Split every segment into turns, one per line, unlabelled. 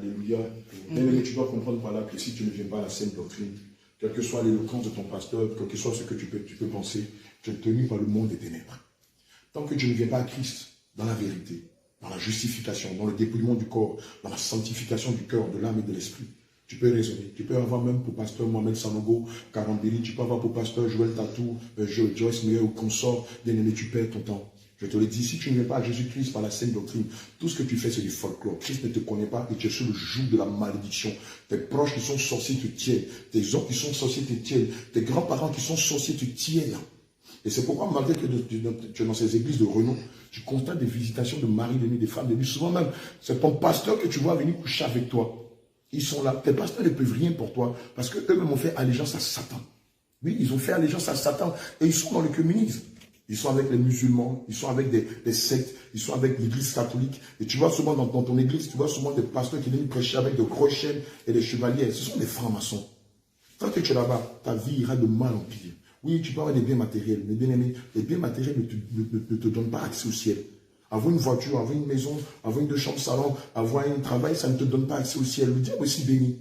Alléluia. Mais tu dois comprendre par là que si tu ne viens pas à la saine doctrine, quelle que soit l'éloquence de ton pasteur, quel que soit ce que tu peux penser, tu es tenu par le monde des ténèbres. Tant que tu ne viens pas à Christ, dans la vérité, dans la justification, dans le dépouillement du corps, dans la sanctification du cœur, de l'âme et de l'esprit, tu peux raisonner. Tu peux avoir même pour pasteur Mohamed Sanogo, Karambeli, tu peux avoir pour pasteur Joël Tatou, Joyce Meyer ou consort, bien-aimé, tu perds ton temps. Je te le dis, si tu ne viens pas à Jésus-Christ par la saine doctrine, tout ce que tu fais, c'est du folklore. Christ ne te connaît pas et tu es sur le joug de la malédiction. Tes proches qui sont sorciers te tiennent. Tes oncles qui sont sorciers te tiennent. Tes grands-parents qui sont sorciers te tiennent. Et c'est pourquoi, malgré que tu es dans ces églises de renom, tu constates des visitations de maris de nuit, des femmes de nuit. Souvent même, c'est ton pasteur que tu vois venir coucher avec toi. Ils sont là. Tes pasteurs ne peuvent rien pour toi parce qu'eux-mêmes ont fait allégeance à Satan. Oui, ils ont fait allégeance à Satan et ils sont dans le communisme. Ils sont avec les musulmans, ils sont avec des sectes, ils sont avec l'église catholique. Et tu vois souvent dans ton église, tu vois souvent des pasteurs qui viennent prêcher avec de grosses chaînes et des chevaliers. Ce sont des francs-maçons. Tant que tu es là-bas, ta vie ira de mal en pire. Oui, tu peux avoir des biens matériels, mais bien aimé, les biens matériels ne te donnent pas accès au ciel. Avoir une voiture, avoir une maison, avoir une 2 chambres salon, avoir un travail, ça ne te donne pas accès au ciel. Le diable aussi béni.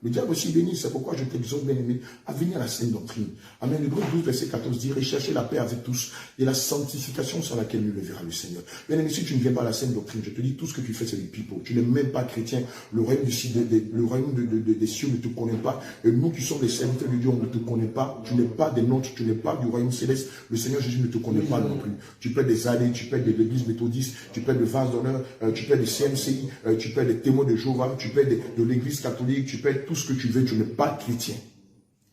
Le diable aussi béni, c'est pourquoi je t'exhorte, bien-aimé, à venir à la saine doctrine. Amen. Le Hébreux 12, verset 14 dit, recherchez la paix avec tous et la sanctification sur laquelle nous le verra le Seigneur. Bien-aimé, si tu ne viens pas à la saine doctrine, je te dis, tout ce que tu fais, c'est du pipeau. Tu n'es même pas chrétien. Le royaume des cieux ne te connaît pas. Et nous qui sommes les serviteurs de Dieu, on ne te connaît pas. Tu n'es pas des nôtres, tu n'es pas du royaume céleste. Le Seigneur Jésus ne te connaît pas non plus. Tu peux des allées, tu peux de l'église méthodiste, tu peux de vase d'honneur, tu peux des CMCI, tu peux des témoins de Jéhovah, tu peux de l'église catholique, tu peux tout ce que tu veux, tu n'es pas chrétien.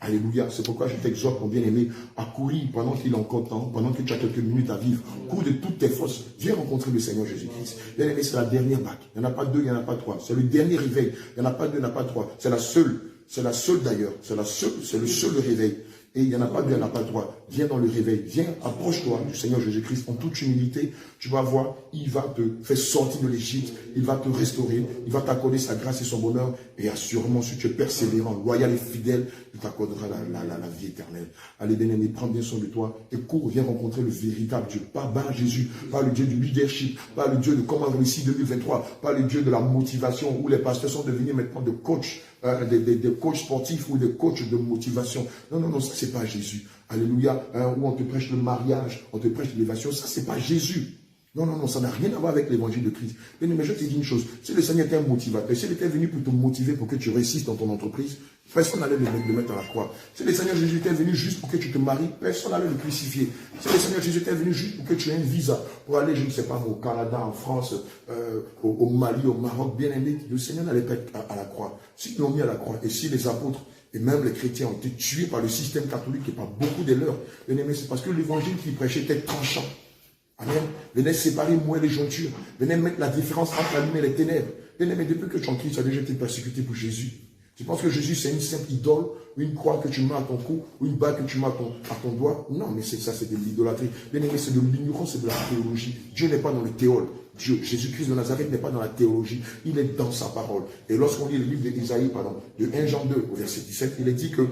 Alléluia. C'est pourquoi je t'exhorte, mon bien-aimé, à courir pendant qu'il est encore temps, pendant que tu as quelques minutes à vivre. Cours de toutes tes forces. Viens rencontrer le Seigneur Jésus-Christ. Bien-aimé, c'est la dernière vague. Il n'y en a pas 2, il n'y en a pas 3. C'est le dernier réveil. Il n'y en a pas 2, il n'y en a pas 3. C'est la seule. C'est la seule d'ailleurs. C'est le seul réveil. Et il n'y en a pas 2, il n'y en a pas 3. Viens dans le réveil. Viens, approche-toi du Seigneur Jésus-Christ en toute humilité. Tu vas voir, il va te faire sortir de l'Égypte. Il va te restaurer. Il va t'accorder sa grâce et son bonheur. Et assurément, si tu es persévérant, loyal et fidèle, il t'accordera la vie éternelle. Allez, bien-aimé, prends bien soin de toi. Et cours, viens rencontrer le véritable Dieu. Pas Bar Jésus, pas le Dieu du leadership, pas le Dieu de comment réussir 2023, pas le Dieu de la motivation où les pasteurs sont devenus maintenant de coachs. Des coachs sportifs ou des coachs de motivation. Non, non, non, ça c'est pas Jésus. Alléluia. Où on te prêche le mariage, on te prêche l'élévation. Ça c'est pas Jésus. Non, non, non, ça n'a rien à voir avec l'évangile de Christ. Mais je te dis une chose. Si le Seigneur était un motivateur, s'il était venu pour te motiver pour que tu réussisses dans ton entreprise, personne n'allait le mettre à la croix. Si le Seigneur Jésus était venu juste pour que tu te maries, personne n'allait le crucifier. Si le Seigneur Jésus était venu juste pour que tu aies un visa pour aller, je ne sais pas, au Canada, en France, au Mali, au Maroc, bien aimé, le Seigneur n'allait pas être à la croix. S'ils l'ont mis à la croix, et si les apôtres et même les chrétiens ont été tués par le système catholique et par beaucoup de leurs, bien aimé, c'est parce que l'évangile qu'ils prêchaient était tranchant. Amen. Venez séparer moi et les jointures. Venez mettre la différence entre la lumière et les ténèbres. Bien aimé, depuis que tu es en Christ, tu as déjà été persécuté pour Jésus. Tu penses que Jésus, c'est une simple idole, ou une croix que tu mets à ton cou, ou une bague que tu mets à ton doigt? Non, mais ça, c'est de l'idolâtrie. Bien aimé, c'est de l'ignorance, c'est de la théologie. Dieu n'est pas dans le théol. Dieu, Jésus-Christ de Nazareth n'est pas dans la théologie. Il est dans sa parole. Et lorsqu'on lit le livre d'Ésaïe, de 1 Jean 2, au verset 17, il est dit que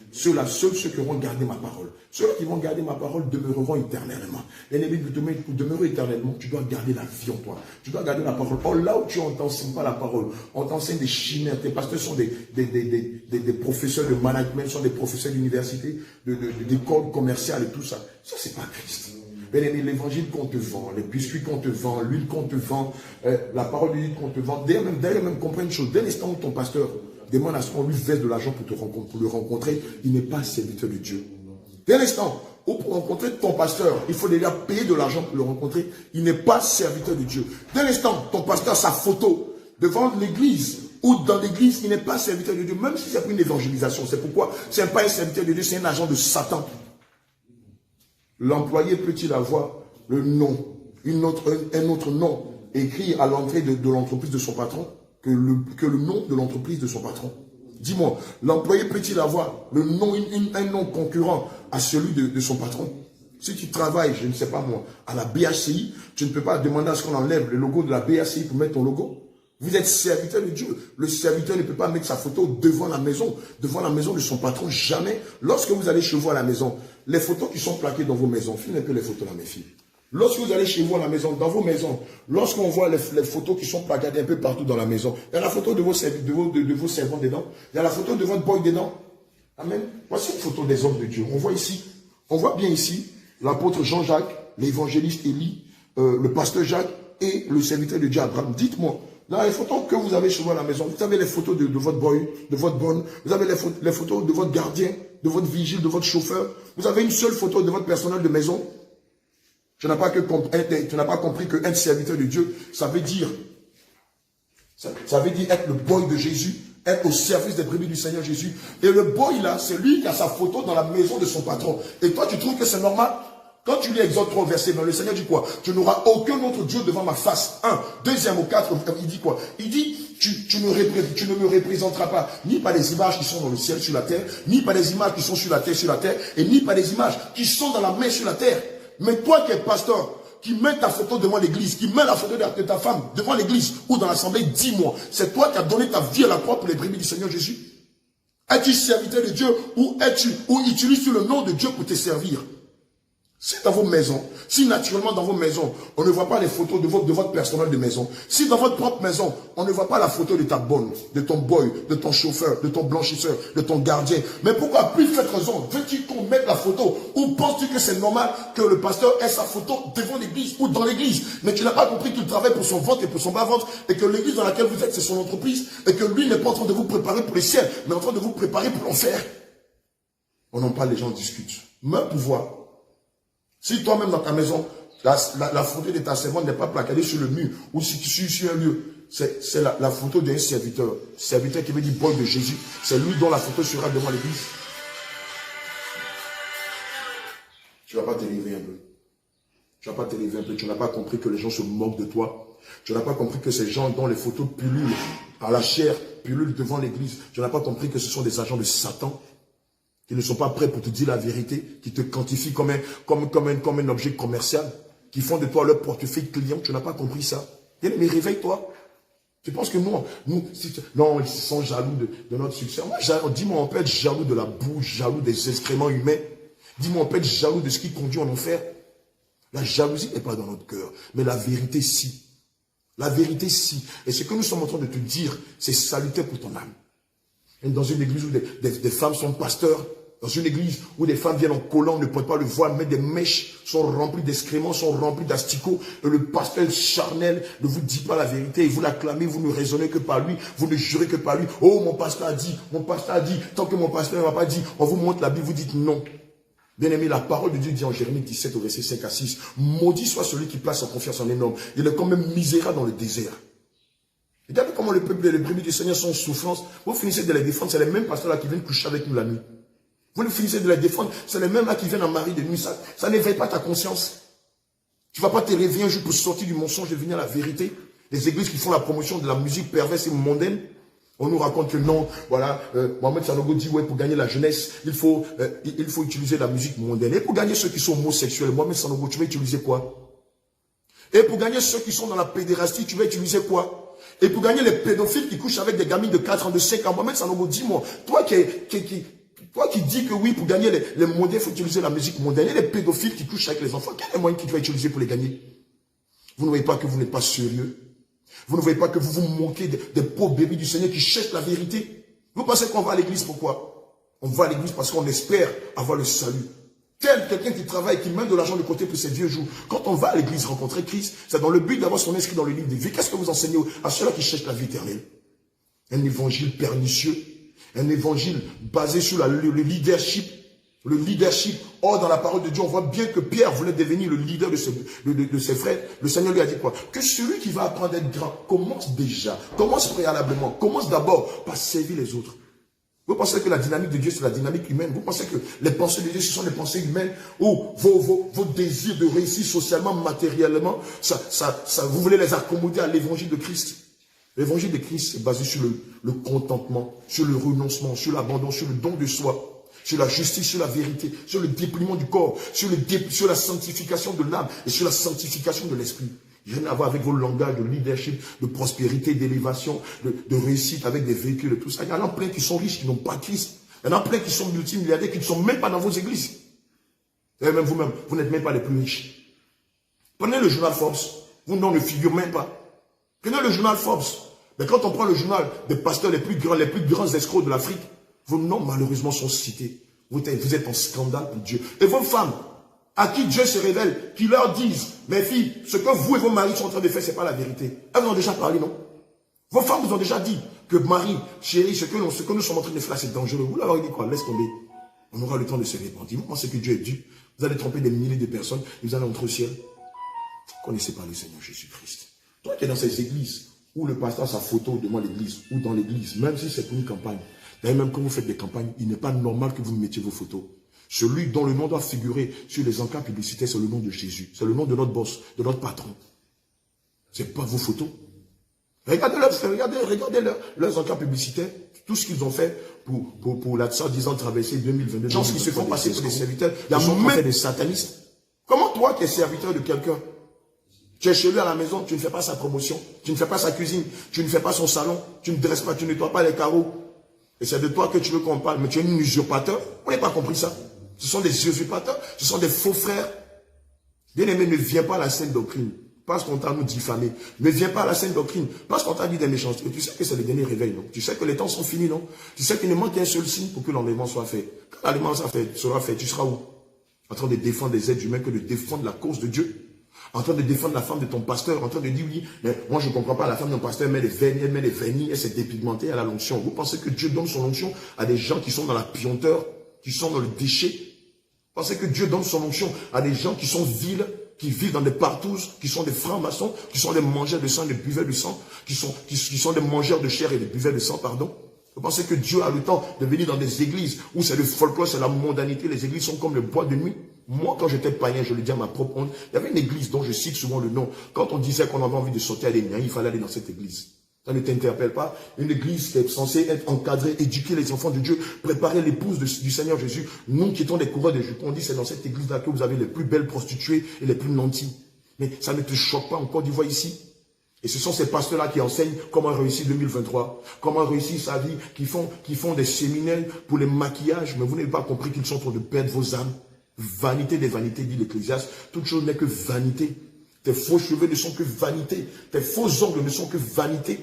ceux-là, ceux qui auront gardé ma parole, ceux qui vont garder ma parole demeureront éternellement. L'ennemi, pour demeurer éternellement, tu dois garder la vie en toi. Tu dois garder la parole. Or, là où tu ne t'enseignes pas la parole, on t'enseigne des chimères. Tes pasteurs sont des professeurs de management, sont des professeurs d'université, d'école commerciale et tout ça. Ça, c'est pas Christ. Bien-aimé, l'évangile qu'on te vend, les biscuits qu'on te vend, l'huile qu'on te vend, la parole de Dieu qu'on te vend, d'ailleurs même comprends une chose, dès l'instant où ton pasteur demande à ce qu'on lui verse de l'argent pour le rencontrer, il n'est pas serviteur de Dieu. Dès l'instant où pour rencontrer ton pasteur, il faut déjà payer de l'argent pour le rencontrer, il n'est pas serviteur de Dieu. Dès l'instant ton pasteur a sa photo devant l'église ou dans l'église, il n'est pas serviteur de Dieu, même si c'est pour une évangélisation. C'est pourquoi ce n'est pas un serviteur de Dieu, c'est un agent de Satan. L'employé peut-il avoir le nom, un autre nom écrit à l'entrée de l'entreprise de son patron que le nom de l'entreprise de son patron? Dis-moi, l'employé peut-il avoir le nom, un nom concurrent à celui de son patron? Si tu travailles, je ne sais pas moi, à la BHCI, tu ne peux pas demander à ce qu'on enlève le logo de la BHCI pour mettre ton logo. Vous êtes serviteur de Dieu. Le serviteur ne peut pas mettre sa photo devant la maison de son patron. Jamais. Lorsque vous allez chez vous à la maison, les photos qui sont plaquées dans vos maisons, filmez un peu les photos là, mes filles. Lorsque vous allez chez vous à la maison, dans vos maisons, lorsqu'on voit les photos qui sont placardées un peu partout dans la maison, il y a la photo de vos servants dedans, il y a la photo de votre boy dedans. Amen. Voici une photo des hommes de Dieu. On voit ici, on voit bien ici, l'apôtre Jean-Jacques, l'évangéliste Élie, le pasteur Jacques et le serviteur de Dieu Abraham. Dites-moi, dans les photos que vous avez chez vous à la maison, vous avez les photos de votre boy, de votre bonne, vous avez les photos de votre gardien, de votre vigile, de votre chauffeur. Vous avez une seule photo de votre personnel de maison. Tu n'as pas compris qu'un serviteur de Dieu, ça veut dire être le boy de Jésus, être au service des brebis du Seigneur Jésus. Et le boy là, c'est lui qui a sa photo dans la maison de son patron. Et toi, tu trouves que c'est normal? Quand tu lis Exode 3 verset 20, le Seigneur dit quoi? Tu n'auras aucun autre Dieu devant ma face. 1. Deuxième au 4, il dit quoi? Il dit, tu ne me représenteras pas, ni par les images qui sont dans le ciel sur la terre, ni par les images qui sont sur la terre, et ni par les images qui sont dans la main sur la terre. Mais toi qui es pasteur, qui mets ta photo devant l'église, qui met la photo de ta femme devant l'église ou dans l'assemblée, dis-moi, c'est toi qui as donné ta vie à la croix pour les brebis du Seigneur Jésus? Es-tu serviteur de Dieu ou utilises-tu le nom de Dieu pour te servir? Si dans vos maisons, si naturellement dans vos maisons, on ne voit pas les photos de votre personnel de maison, si dans votre propre maison, on ne voit pas la photo de ta bonne, de ton boy, de ton chauffeur, de ton blanchisseur, de ton gardien, mais pourquoi plus faites raison, veux-tu qu'on mette la photo, ou penses-tu que c'est normal que le pasteur ait sa photo devant l'église ou dans l'église, mais tu n'as pas compris qu'il travaille pour son ventre et pour son bas-ventre, et que l'église dans laquelle vous êtes, c'est son entreprise, et que lui n'est pas en train de vous préparer pour les ciels, mais en train de vous préparer pour l'enfer. On en parle, les gens discutent. Mais pouvoir. Si toi-même dans ta maison, la photo de ta servante n'est pas placardée sur le mur ou sur un lieu, c'est la photo d'un serviteur. Serviteur qui veut dire boy de Jésus. C'est lui dont la photo sera devant l'église. Tu ne vas pas t'élever un peu. Tu ne vas pas t'élever un peu. Tu n'as pas compris que les gens se moquent de toi. Tu n'as pas compris que ces gens dont les photos pullulent à la chair, pullulent devant l'église. Tu n'as pas compris que ce sont des agents de Satan. Qui ne sont pas prêts pour te dire la vérité, qui te quantifient comme un objet commercial, qui font de toi leur portefeuille client. Tu n'as pas compris ça. Mais réveille-toi. Tu penses que non, ils sont jaloux de notre succès. Dis-moi, on peut être jaloux de la boue, jaloux des excréments humains. Dis-moi, on peut être jaloux de ce qui conduit en enfer. La jalousie n'est pas dans notre cœur, mais la vérité, si. La vérité, si. Et ce que nous sommes en train de te dire, c'est salutaire pour ton âme. Et dans une église où des femmes sont pasteurs, dans une église où des femmes viennent en collant, ne portent pas le voile, mais des mèches sont remplies d'excréments, sont remplies d'asticots, et le pasteur charnel ne vous dit pas la vérité, et vous l'acclamez, vous ne raisonnez que par lui, vous ne jurez que par lui. Oh, mon pasteur a dit, tant que mon pasteur ne m'a pas dit, on vous montre la Bible, vous dites non. Bien aimé, la parole de Dieu dit en Jérémie 17 au verset 5 à 6, maudit soit celui qui place sa confiance en un homme, il est quand même misérable dans le désert. Regardez comment le peuple et les brebis du Seigneur sont en souffrance. Vous finissez de les défendre, c'est les mêmes pasteurs-là qui viennent coucher avec nous la nuit. Vous ne finissez de les défendre, c'est les mêmes-là qui viennent en mari de nuit. Ça n'éveille pas ta conscience. Tu ne vas pas te réveiller un jour pour sortir du mensonge et venir à la vérité. Les églises qui font la promotion de la musique perverse et mondaine, on nous raconte que non, voilà, Mohamed Sanogo dit, ouais, pour gagner la jeunesse, il faut utiliser la musique mondaine. Et pour gagner ceux qui sont homosexuels, Mohamed Sanogo, tu vas utiliser quoi? Et pour gagner ceux qui sont dans la pédérastie, tu vas utiliser quoi? Et pour gagner les pédophiles qui couchent avec des gamines de 4 ans, de 5 ans, Mohamed Sanogo, dis-moi, toi qui dis que oui, pour gagner les mondains, il faut utiliser la musique mondaine, et les pédophiles qui couchent avec les enfants, quel est le moyen que tu vas utiliser pour les gagner? Vous ne voyez pas que vous n'êtes pas sérieux? Vous ne voyez pas que vous vous moquez des pauvres bébés du Seigneur qui cherchent la vérité? Vous pensez qu'on va à l'église pourquoi? On va à l'église parce qu'on espère avoir le salut. Tel quelqu'un qui travaille, qui met de l'argent de côté pour ses vieux jours. Quand on va à l'église rencontrer Christ, c'est dans le but d'avoir son inscrit dans le livre de vie. Qu'est-ce que vous enseignez à ceux-là qui cherchent la vie éternelle? Un évangile pernicieux, un évangile basé sur le leadership. Le leadership. Or, dans la parole de Dieu, on voit bien que Pierre voulait devenir le leader de ses frères. Le Seigneur lui a dit quoi? Que celui qui va apprendre à être grand commence déjà, commence préalablement, commence d'abord par servir les autres. Vous pensez que la dynamique de Dieu, c'est la dynamique humaine? Vous pensez que les pensées de Dieu, ce sont les pensées humaines? Ou vos désirs de réussir socialement, matériellement, vous voulez les accommoder à l'évangile de Christ? L'évangile de Christ est basé sur le contentement, sur le renoncement, sur l'abandon, sur le don de soi, sur la justice, sur la vérité, sur le dépouillement du corps, sur la sanctification de l'âme et sur la sanctification de l'esprit. Rien à voir avec vos langages de leadership, de prospérité, d'élévation, de réussite avec des véhicules et tout ça. Il y en a plein qui sont riches, qui n'ont pas Christ. Il y en a plein qui sont multimilliardaires, qui ne sont même pas dans vos églises. Et même vous-même, vous n'êtes même pas les plus riches. Prenez le journal Forbes. Vos noms ne figurent même pas. Prenez le journal Forbes. Mais quand on prend le journal des pasteurs les plus grands escrocs de l'Afrique, vos noms malheureusement sont cités. Vous êtes en scandale pour Dieu. Et vos femmes, à qui Dieu se révèle, qui leur disent, mes filles, ce que vous et vos maris sont en train de faire, ce n'est pas la vérité. Elles vous ont déjà parlé, non? Vos femmes vous ont déjà dit que Marie, chérie, ce que nous sommes en train de faire, c'est dangereux. Vous leur avez dit quoi? Laisse tomber. On aura le temps de se répandre. Vous pensez que Dieu est Dieu? Vous allez tromper des milliers de personnes et vous allez entrer au ciel. Connaissez pas le Seigneur Jésus-Christ. Toi qui es dans ces églises où le pasteur a sa photo devant l'église ou dans l'église, même si c'est pour une campagne, d'ailleurs même quand vous faites des campagnes, il n'est pas normal que vous mettiez vos photos. Celui dont le nom doit figurer sur les encarts publicitaires, c'est le nom de Jésus. C'est le nom de notre boss, de notre patron. Ce n'est pas vos photos. Regardez leurs encarts publicitaires, tout ce qu'ils ont fait pour la soi-disant traversée 2022. Gens qui se font passer pour des serviteurs, il y a même des satanistes. Comment toi qui es serviteur de quelqu'un, tu es chez lui à la maison, tu ne fais pas sa promotion, tu ne fais pas sa cuisine, tu ne fais pas son salon, tu ne dresses pas, tu ne nettoies pas les carreaux. Et c'est de toi que tu veux qu'on parle, mais tu es un usurpateur. Vous n'avez pas compris ça? Ce sont des usurpateurs, ce sont des faux frères. Bien-aimé, ne viens pas à la sainte doctrine, parce qu'on t'a nous diffamé. Ne viens pas à la sainte doctrine, parce qu'on t'a dit des méchancetés. Tu sais que c'est le dernier réveil, non? Tu sais que les temps sont finis, non? Tu sais qu'il ne manque qu'un seul signe pour que l'enlèvement soit fait. Quand l'enlèvement sera fait, tu seras où? En train de défendre les êtres humains que de défendre la cause de Dieu. En train de défendre la femme de ton pasteur, en train de dire oui, mais moi je ne comprends pas, la femme de mon pasteur met des vernis, elle s'est dépigmentée à la l'onction. Vous pensez que Dieu donne son onction à des gens qui sont dans la puanteur, qui sont dans le déchet? Vous pensez que Dieu donne son onction à des gens qui sont vils, qui vivent dans des partouzes, qui sont des francs-maçons, qui sont des mangeurs de sang et des buveurs de sang, qui sont des mangeurs de chair et des buveurs de sang, pardon? Vous pensez que Dieu a le temps de venir dans des églises où c'est le folklore, c'est la mondanité, les églises sont comme le bois de nuit? Moi, quand j'étais païen, je le dis à ma propre honte, il y avait une église dont je cite souvent le nom. Quand on disait qu'on avait envie de sauter à des miens, il fallait aller dans cette église. Ça ne t'interpelle pas? Une église qui est censée être encadrée, éduquer les enfants de Dieu, préparer l'épouse du Seigneur Jésus. Nous qui étions des coureurs de jupons, on dit c'est dans cette église-là que vous avez les plus belles prostituées et les plus nantis. Mais ça ne te choque pas en Côte d'Ivoire ici? Et ce sont ces pasteurs-là qui enseignent comment réussir 2023, comment réussir sa vie, qui font des séminaires pour les maquillages. Mais vous n'avez pas compris qu'ils sont en train de perdre vos âmes. Vanité des vanités, dit l'Ecclésiaste. Toute chose n'est que vanité. Tes faux cheveux ne sont que vanité. Tes faux ongles ne sont que vanité.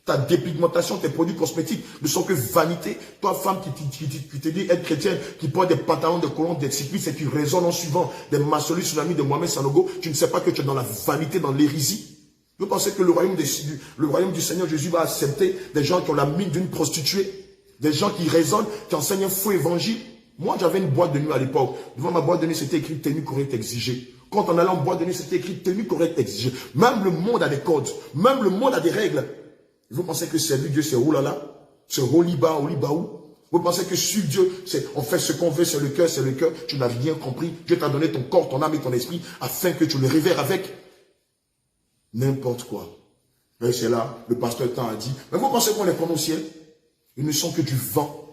Ta dépigmentation, tes produits cosmétiques ne sont que vanité. Toi, femme qui te dit être chrétienne, qui porte des pantalons de colonne, des cyclistes et qui résonne en suivant des Massoli Tsunami de Mohamed Sanogo, tu ne sais pas que tu es dans la vanité, dans l'hérésie. Vous pensez que le royaume du Seigneur Jésus va accepter des gens qui ont la mine d'une prostituée, des gens qui raisonnent, qui enseignent un faux évangile? Moi, j'avais une boîte de nuit à l'époque. Devant ma boîte de nuit, c'était écrit tenue correcte exigée. Quand on allait en boîte de nuit, c'était écrit tenue correcte exigée. Même le monde a des codes. Même le monde a des règles. Vous pensez que servir Dieu, c'est oulala? C'est oliba, olibaou? Vous pensez que sur Dieu, on fait ce qu'on veut, c'est le cœur, c'est le cœur. Tu n'as rien compris. Dieu t'a donné ton corps, ton âme et ton esprit afin que tu le révères avec n'importe quoi. Mais c'est là, le pasteur Tan a dit, mais vous pensez qu'on les prend au ciel? Ils ne sont que du vent.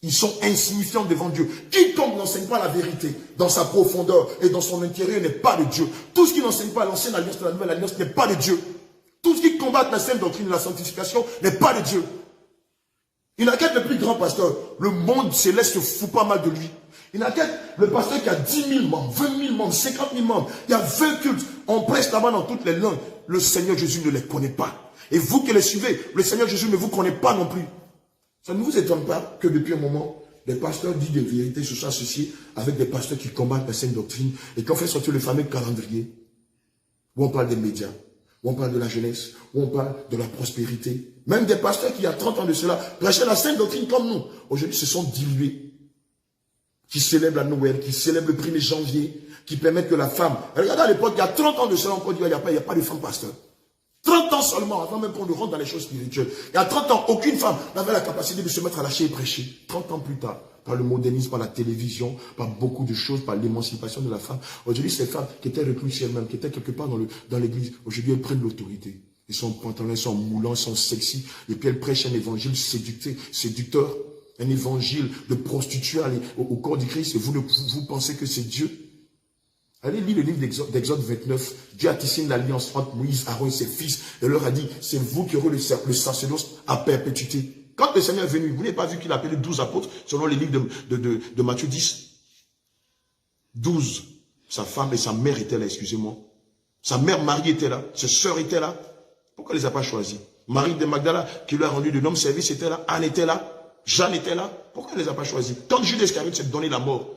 Ils sont insignifiants devant Dieu. Quiconque n'enseigne pas la vérité dans sa profondeur et dans son intérieur n'est pas de Dieu. Tout ce qui n'enseigne pas l'ancienne alliance de la nouvelle alliance n'est pas de Dieu. Tout ce qui combat la sainte doctrine de la sanctification n'est pas de Dieu. Il n'a qu'à être le plus grand pasteur. Le monde céleste se fout pas mal de lui. Il n'a qu'à être le pasteur qui a 10 000 membres, 20 000 membres, 50 000 membres. Il y a 20 cultes. On prêche là-bas dans toutes les langues. Le Seigneur Jésus ne les connaît pas. Et vous qui les suivez, le Seigneur Jésus ne vous connaît pas non plus. Ça ne vous étonne pas que depuis un moment, les pasteurs disent des vérités se soient associés avec des pasteurs qui combattent la sainte doctrine et qui ont fait sortir le fameux calendrier où on parle des médias, où on parle de la jeunesse, où on parle de la prospérité. Même des pasteurs qui, il y a 30 ans de cela, prêchaient la sainte doctrine comme nous. Aujourd'hui, se sont dilués. Qui célèbrent la Noël, qui célèbrent le 1er janvier, qui permettent que la femme... Regardez à l'époque, il y a 30 ans de cela, on peut dire, il n'y a pas de femme pasteur. 30 ans seulement, avant même qu'on ne rentre dans les choses spirituelles. Il y a 30 ans, aucune femme n'avait la capacité de se mettre à lâcher et prêcher. 30 ans plus tard, par le modernisme, par la télévision, par beaucoup de choses, par l'émancipation de la femme. Aujourd'hui, ces femmes qui étaient recluses elles-mêmes, qui étaient quelque part dans l'église, aujourd'hui, elles prennent l'autorité. Ils sont pantalons, ils sont moulants, ils sont sexy. Et puis elles prêchent un évangile séducteur, un évangile de prostituée au corps du Christ. Et vous pensez que c'est Dieu? Allez lire le livre d'Exode 29. Dieu a tissé une alliance entre Moïse, Aaron et ses fils. Et leur a dit, c'est vous qui aurez le sacerdoce à perpétuité. Quand le Seigneur est venu, vous n'avez pas vu qu'il a appelé 12 apôtres, selon les livres de Matthieu 10. 12. Sa femme et sa mère étaient là, excusez-moi. Sa mère Marie était là, ses sœurs étaient là. Pourquoi elle ne les a pas choisis? Marie de Magdala, qui lui a rendu de l'homme service, était là. Anne était là. Jeanne était là. Pourquoi elle ne les a pas choisis? Quand Judas Iscariote s'est donné la mort,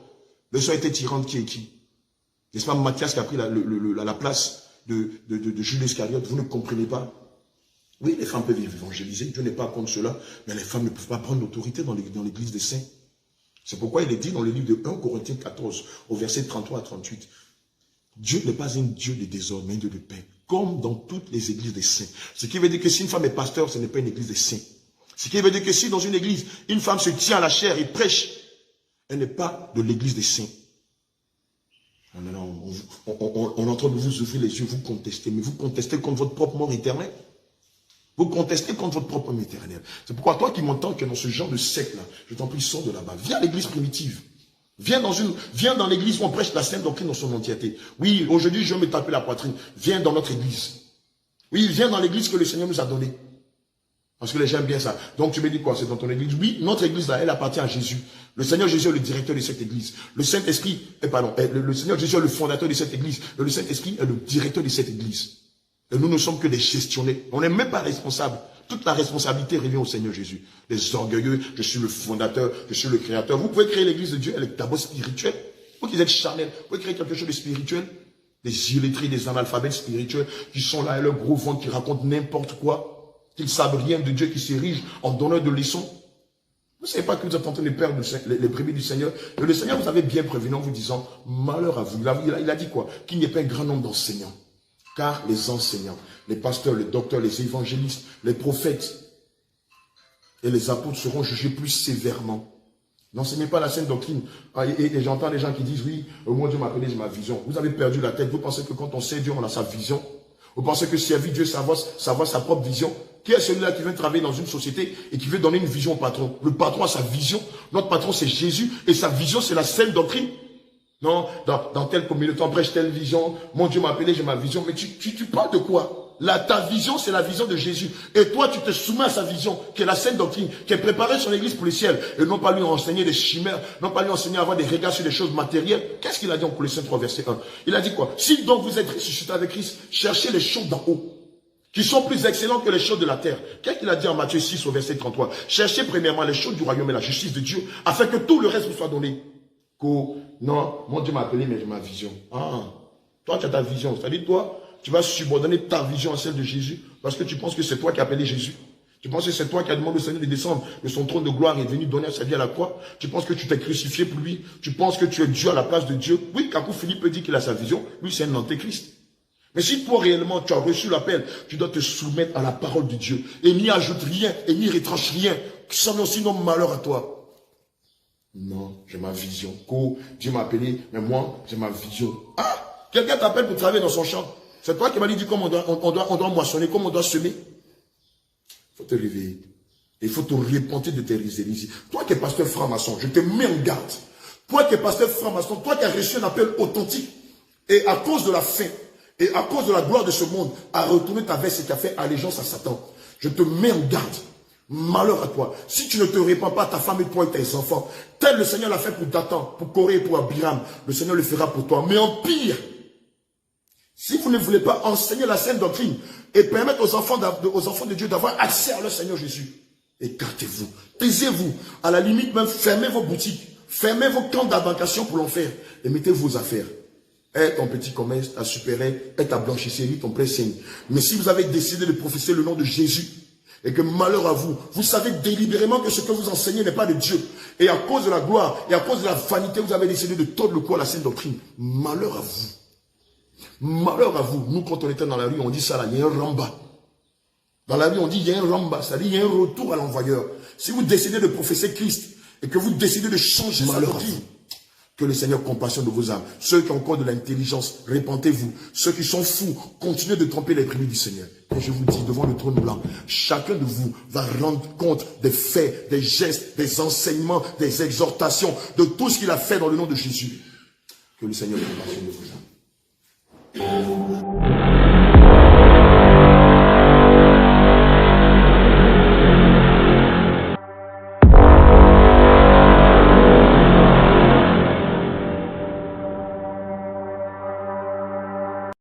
le sang était tyrande qui est qui? N'est-ce pas Matthias qui a pris la place de Judas Iscariote? Vous ne comprenez pas? Oui, les femmes peuvent évangéliser, Dieu n'est pas contre cela, mais les femmes ne peuvent pas prendre l'autorité dans l'église des saints. C'est pourquoi il est dit dans le livre de 1 Corinthiens 14, au verset 33 à 38, Dieu n'est pas un Dieu de désordre, mais un Dieu de paix, comme dans toutes les églises des saints. Ce qui veut dire que si une femme est pasteur, ce n'est pas une église des saints. Ce qui veut dire que si dans une église, une femme se tient à la chair et prêche, elle n'est pas de l'église des saints. On est en train de vous ouvrir les yeux, vous contestez, mais vous contestez contre votre propre mort éternelle. Vous contestez contre votre propre homme éternel. C'est pourquoi toi qui m'entends que dans ce genre de secte-là, je t'en prie, sors de là-bas. Viens à l'église primitive. Viens dans l'église où on prêche la sainte doctrine dans son entièreté. Oui, aujourd'hui, je vais me taper la poitrine. Viens dans notre église. Oui, viens dans l'église que le Seigneur nous a donnée. Parce que les gens aiment bien ça. Donc tu me dis quoi? C'est dans ton église? Oui, notre église là, elle appartient à Jésus. Le Seigneur Jésus est le directeur de cette église. Le Saint-Esprit, le Seigneur Jésus est le fondateur de cette église. Le Saint-Esprit est le directeur de cette église. Et nous ne sommes que des gestionnaires. On n'est même pas responsables. Toute la responsabilité revient au Seigneur Jésus. Les orgueilleux, je suis le fondateur, je suis le créateur. Vous pouvez créer l'église de Dieu, elle est d'abord spirituelle. Vous qui êtes charnels, vous pouvez créer quelque chose de spirituel. Des illettrés, des analphabètes spirituels qui sont là et leur gros ventre qui racontent n'importe quoi. Qui ne savent rien de Dieu, qui s'érigent en donneur de leçons. Vous ne savez pas que vous êtes en train de perdre les brebis du Seigneur. Et le Seigneur vous avait bien prévenu en vous disant, malheur à vous. Il a dit quoi? Qu'il n'y ait pas un grand nombre d'enseignants. Car les enseignants, les pasteurs, les docteurs, les évangélistes, les prophètes et les apôtres seront jugés plus sévèrement. N'enseignez pas la sainte doctrine. Et j'entends les gens qui disent, oui, moi Dieu m'a appelé, j'ai ma vision. Vous avez perdu la tête. Vous pensez que quand on sait Dieu, on a sa vision. Vous pensez que servir Dieu, ça va sa propre vision. Qui est celui-là qui vient travailler dans une société et qui veut donner une vision au patron? Le patron a sa vision. Notre patron, c'est Jésus. Et sa vision, c'est la sainte doctrine. Non, dans telle communauté, on prêche telle vision. Mon Dieu m'a appelé, j'ai ma vision. Mais tu parles de quoi? Ta vision, c'est la vision de Jésus. Et toi, tu te soumets à sa vision, qui est la sainte doctrine, qui est préparée sur l'église pour le ciel. Et non pas lui enseigner des chimères, non pas lui enseigner à avoir des regards sur les choses matérielles. Qu'est-ce qu'il a dit en Colossiens 3, verset 1? Il a dit quoi? Si donc vous êtes ressuscité avec Christ, cherchez les choses d'en haut, qui sont plus excellents que les choses de la terre. Qu'est-ce qu'il a dit en Matthieu 6, au verset 33? Cherchez premièrement les choses du royaume et la justice de Dieu, afin que tout le reste vous soit donné. Non, mon Dieu m'a appelé, mais j'ai ma vision. Ah, toi, tu as ta vision. C'est-à-dire, toi, tu vas subordonner ta vision à celle de Jésus, parce que tu penses que c'est toi qui as appelé Jésus. Tu penses que c'est toi qui as demandé au Seigneur de descendre de son trône de gloire et de venir donner sa vie à la croix. Tu penses que tu t'es crucifié pour lui. Tu penses que tu es Dieu à la place de Dieu. Oui, Kakou Philippe dit qu'il a sa vision. Lui, c'est un antéchrist. Mais si toi, réellement, tu as reçu l'appel, tu dois te soumettre à la parole de Dieu. Et n'y ajoute rien, et n'y retranche rien. Sinon, malheur à toi. Non, j'ai ma vision. Dieu m'a appelé, mais moi, j'ai ma vision. Ah, quelqu'un t'appelle pour travailler dans son champ. C'est toi qui m'as dit comment on doit moissonner, comment on doit semer. Il faut te réveiller. Il faut te repentir de tes hérésies. Toi qui es pasteur franc-maçon, je te mets en garde. Toi qui es pasteur franc-maçon, toi qui as reçu un appel authentique, et à cause de la faim, et à cause de la gloire de ce monde, à retourner ta veste et qui a fait allégeance à Satan, je te mets en garde. Malheur à toi. Si tu ne te répands pas, ta femme et toi et tes enfants, tel le Seigneur l'a fait pour Dathan, pour Corée et pour Abiram, le Seigneur le fera pour toi. Mais en pire, si vous ne voulez pas enseigner la sainte doctrine et permettre aux enfants de Dieu d'avoir accès à leur Seigneur Jésus, écartez-vous, taisez-vous, à la limite même fermez vos boutiques, fermez vos camps d'embarcation pour l'enfer et mettez vos affaires. Est ton petit commerce, ta supérette, est ta blanchisserie, ton pressing. Mais si vous avez décidé de professer le nom de Jésus, et que malheur à vous, vous savez délibérément que ce que vous enseignez n'est pas de Dieu. Et à cause de la gloire, et à cause de la vanité, vous avez décidé de tordre le cou à la sainte doctrine. Malheur à vous. Malheur à vous. Nous, quand on était dans la rue, on dit ça là, il y a un ramba. Dans la rue, on dit il y a un ramba, c'est-à-dire il y a un retour à l'envoyeur. Si vous décidez de professer Christ, et que vous décidez de changer sa doctrine, que le Seigneur compassionne de vos âmes. Ceux qui ont encore de l'intelligence, répentez-vous. Ceux qui sont fous, continuez de tromper les brebis du Seigneur. Et je vous dis, devant le trône blanc, chacun de vous va rendre compte des faits, des gestes, des enseignements, des exhortations, de tout ce qu'il a fait dans le nom de Jésus. Que le Seigneur ait compassion de vos âmes.